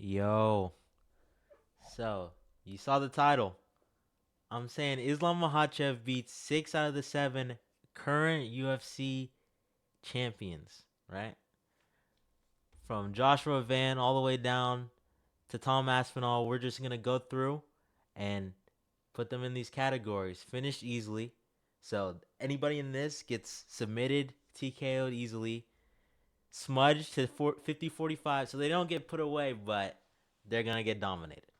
Yo, so you saw the title. I'm saying Islam Makhachev beats 6 out of the 7 current UFC champions, right? From Joshua Van all the way down to Tom Aspinall. We're just gonna go through and put them in these categories. Finished easily. So anybody in this gets submitted, TKO'd easily, smudged to 50-45, so they don't get put away, but they're gonna get dominated.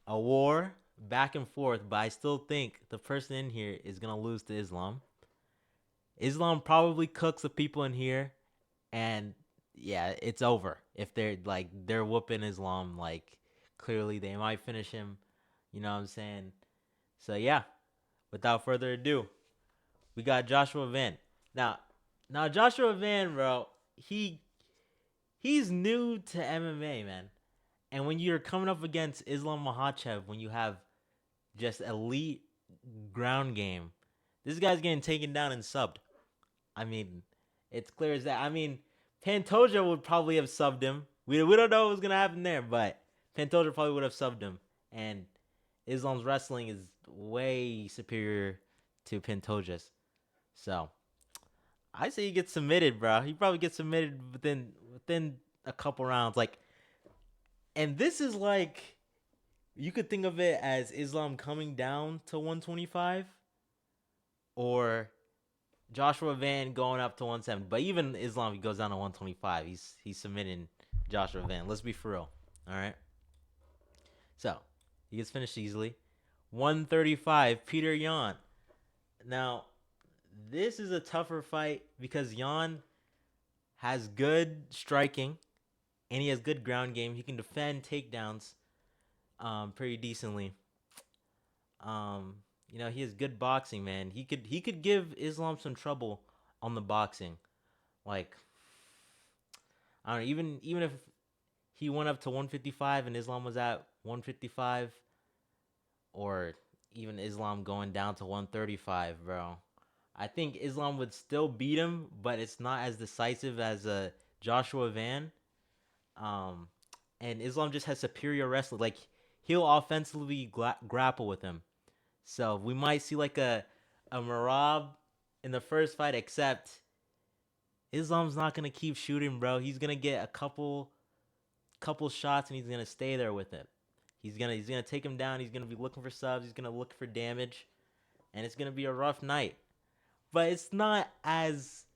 A war back and forth, but I still think the person in here is gonna lose to Islam. Islam probably cooks the people in here, and yeah, it's over. If they're whooping Islam, like clearly they might finish him. You know what I'm saying? So yeah, without further ado, we got Joshua Van. Now, now Joshua Van, bro, he's new to MMA, man. And when you're coming up against Islam Makhachev, when you have just elite ground game. This guy's getting taken down and subbed. I mean, it's clear as that. I mean, Pantoja would probably have subbed him. We don't know what's gonna happen there, but Pantoja probably would have subbed him. And Islam's wrestling is way superior to Pantoja's. So I say he gets submitted, bro. He probably gets submitted within a couple rounds. And this is like you could think of it as Islam coming down to 125 or Joshua Van going up to 170. But even Islam, he goes down to 125. He's submitting Joshua Van. Let's be for real. All right. So he gets finished easily. 135, Peter Yan. Now, this is a tougher fight because Yan has good striking and he has good ground game. He can defend takedowns pretty decently. Um, he has good boxing, man. He could give Islam some trouble on the boxing. Like I don't know, even if he went up to 155 and Islam was at 155, or even Islam going down to 135, bro. I think Islam would still beat him, but it's not as decisive as Joshua Van. Um, and Islam just has superior wrestling. Like he'll offensively grapple with him. So we might see like a Marab in the first fight, except Islam's not gonna keep shooting, bro. He's gonna get a couple shots and he's gonna stay there with it. He's gonna take him down. He's gonna be looking for subs. He's gonna look for damage, and it's gonna be a rough night. But it's not as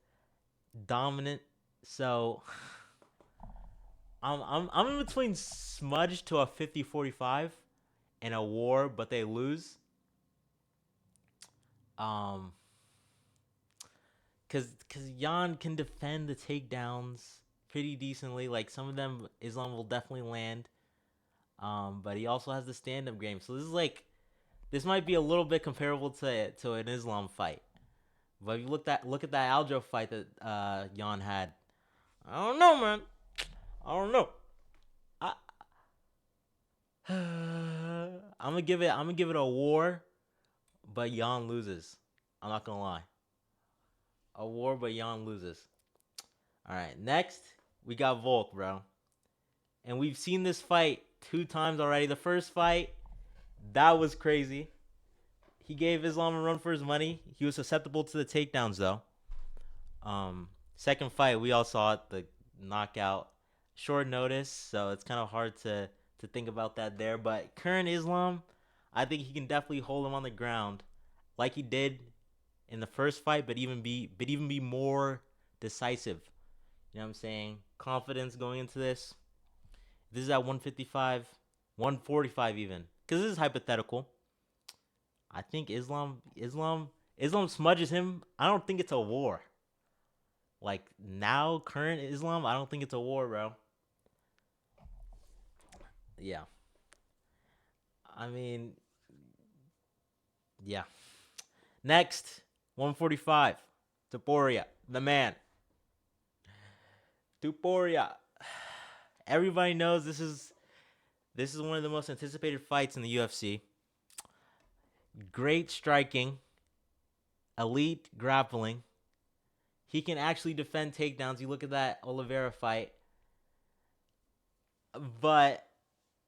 dominant. So I'm in between smudge to a 50-45 and a war, but they lose. Um, cause Yan can defend the takedowns pretty decently. Like some of them, Islam will definitely land. But he also has the stand up game. So this might be a little bit comparable to an Islam fight. But if you look at that Aljo fight that Yan had, I don't know, man. I don't know. I I'm gonna give it a war, but Yan loses. I'm not gonna lie. A war, but Yan loses. All right, next we got Volk, bro, and we've seen this fight 2 times already. The first fight, that was crazy. He gave Islam a run for his money. He was susceptible to the takedowns though. Second fight, we all saw it, the knockout, short notice, so it's kind of hard to think about that there. But current Islam, I think he can definitely hold him on the ground, like he did in the first fight, but even be more decisive. You know what I'm saying? Confidence going into this. This is at 155, 145 even, because this is hypothetical. I think Islam smudges him. I don't think it's a war. Like now, current Islam, I don't think it's a war, bro. Yeah. I mean, yeah. Next, 145. Taporia, the man. Tuporia. Everybody knows this is one of the most anticipated fights in the UFC. Great striking, elite grappling. He can actually defend takedowns. You look at that Oliveira fight. But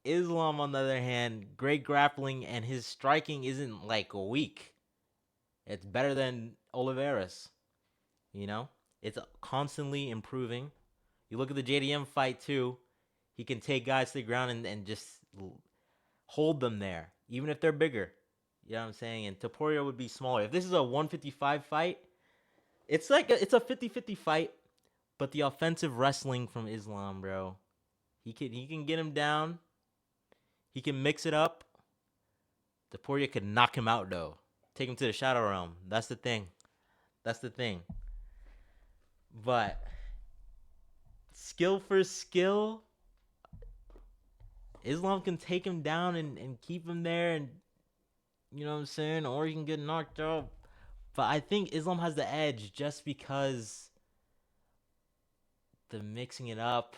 Islam, on the other hand, great grappling, and his striking isn't like weak. It's better than Oliveira's. You know, it's constantly improving. You look at the JDM fight too. He can take guys to the ground and just hold them there, even if they're bigger. You know what I'm saying? And Topuria would be smaller. If this is a 155 fight, it's like it's a 50-50 fight. But the offensive wrestling from Islam, bro, he can get him down. He can mix it up. Topuria could knock him out though. Take him to the shadow realm. That's the thing. That's the thing. But skill for skill, Islam can take him down and keep him there, and you know what I'm saying? Or he can get knocked out. But I think Islam has the edge just because the mixing it up,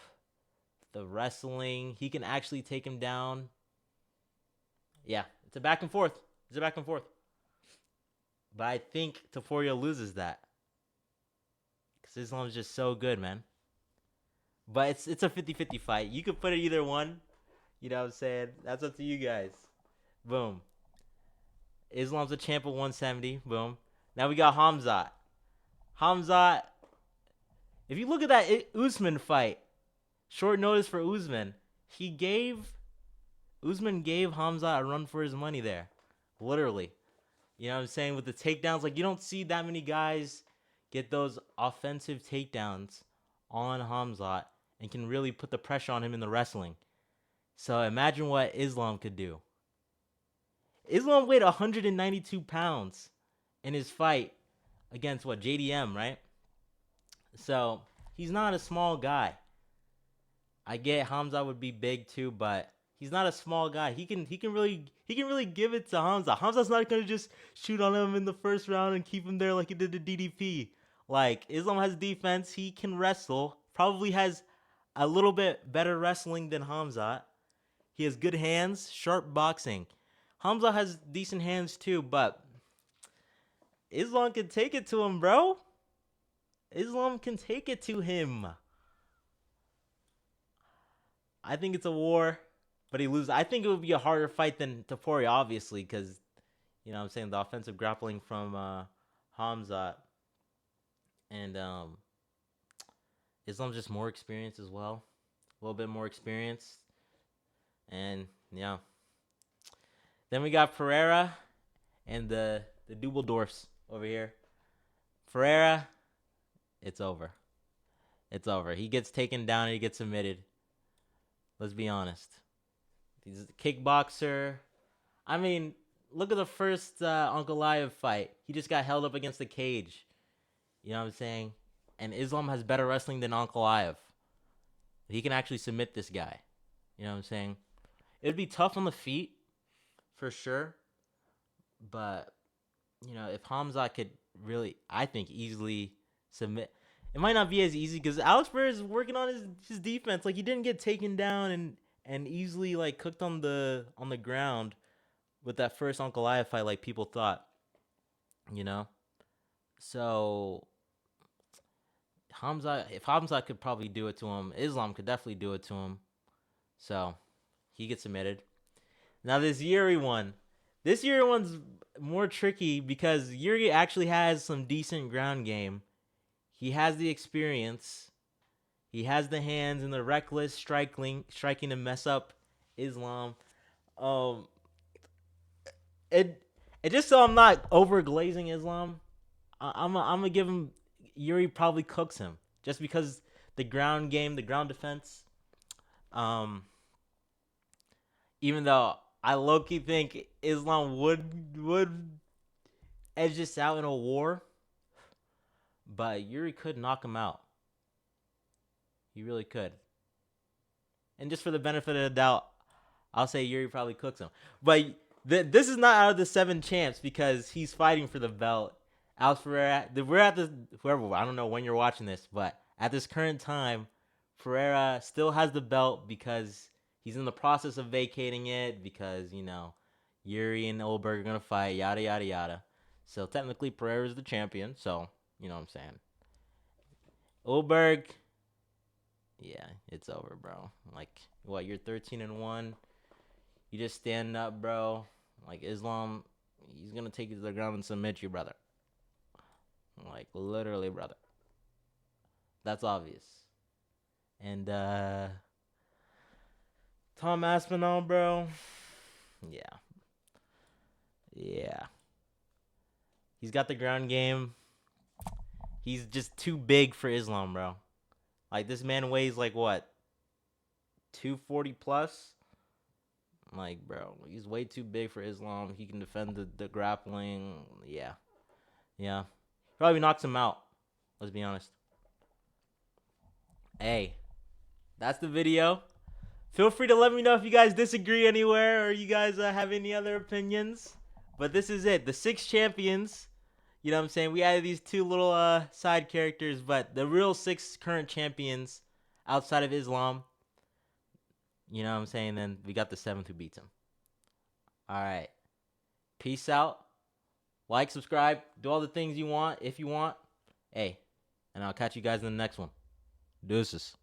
the wrestling, he can actually take him down. Yeah, it's a back and forth. It's a back and forth. But I think Taforia loses that. Because Islam is just so good, man. But it's a 50-50 fight. You could put it either one. You know what I'm saying? That's up to you guys. Boom. Islam's a champ at 170. Boom. Now we got Hamzat. Hamzat, if you look at that Usman fight, short notice for Usman, Usman gave Hamzat a run for his money there. Literally. You know what I'm saying? With the takedowns, like you don't see that many guys get those offensive takedowns on Hamzat and can really put the pressure on him in the wrestling. So imagine what Islam could do. Islam weighed 192 pounds in his fight against what, JDM, right? So he's not a small guy. I get Hamza would be big too, but he's not a small guy. He can really give it to Hamza. Hamza's not gonna just shoot on him in the first round and keep him there like he did to DDP. Like Islam has defense. He can wrestle. Probably has a little bit better wrestling than Hamza. He has good hands, sharp boxing. Hamza has decent hands too, but Islam can take it to him, bro. Islam can take it to him. I think it's a war, but he loses. I think it would be a harder fight than Topuria, obviously, because, you know what I'm saying, the offensive grappling from Hamza. And Islam's just more experienced as well. A little bit more experience. And, yeah. Then we got Pereira and the Dubbeldorfs over here. Pereira, it's over. It's over. He gets taken down and he gets submitted. Let's be honest. He's a kickboxer. I mean, look at the first Ankalaev fight. He just got held up against the cage. You know what I'm saying? And Islam has better wrestling than Ankalaev. He can actually submit this guy. You know what I'm saying? It'd be tough on the feet, for sure. But, you know, if Hamza could really, I think, easily submit. It might not be as easy because Alex Pereira is working on his defense. Like, he didn't get taken down and easily, like, cooked on the ground with that first Ankalaev fight like people thought. You know? So, if Hamza could probably do it to him, Islam could definitely do it to him. So, he gets submitted. Now, this Yuri one. This Yuri one's more tricky because Yuri actually has some decent ground game. He has the experience. He has the hands and the reckless striking to mess up Islam. It just so I'm not over glazing Islam, I'm gonna give him. Yuri probably cooks him just because the ground game, the ground defense. Even though I low-key think Islam would edge this out in a war, but Yuri could knock him out. He really could. And just for the benefit of the doubt, I'll say Yuri probably cooks him. But this is not out of the 7 champs because he's fighting for the belt. Alex Pereira, we're at the, whoever, I don't know when you're watching this, but at this current time, Pereira still has the belt because he's in the process of vacating it because, you know, Yuri and Olberg are going to fight, yada, yada, yada. So technically Pereira is the champion, so, you know what I'm saying. Olberg, Yeah, it's over, bro. Like, what? You're 13-1. You just stand up, bro. Like Islam, he's gonna take you to the ground and submit you, brother. Like literally, brother. That's obvious. And Tom Aspinall, bro. Yeah, yeah. He's got the ground game. He's just too big for Islam, bro. Like this man weighs like what? 240 plus? Like, bro, he's way too big for Islam. He can defend the grappling. Yeah. Yeah. Probably knocks him out. Let's be honest. Hey, that's the video. Feel free to let me know if you guys disagree anywhere or you guys have any other opinions. But this is it. The 6 champions. You know what I'm saying? We added these 2 little side characters, but the real 6 current champions outside of Islam. You know what I'm saying? Then we got the 7th who beats him. All right. Peace out. Like, subscribe, do all the things you want if you want. Hey, and I'll catch you guys in the next one. Deuces.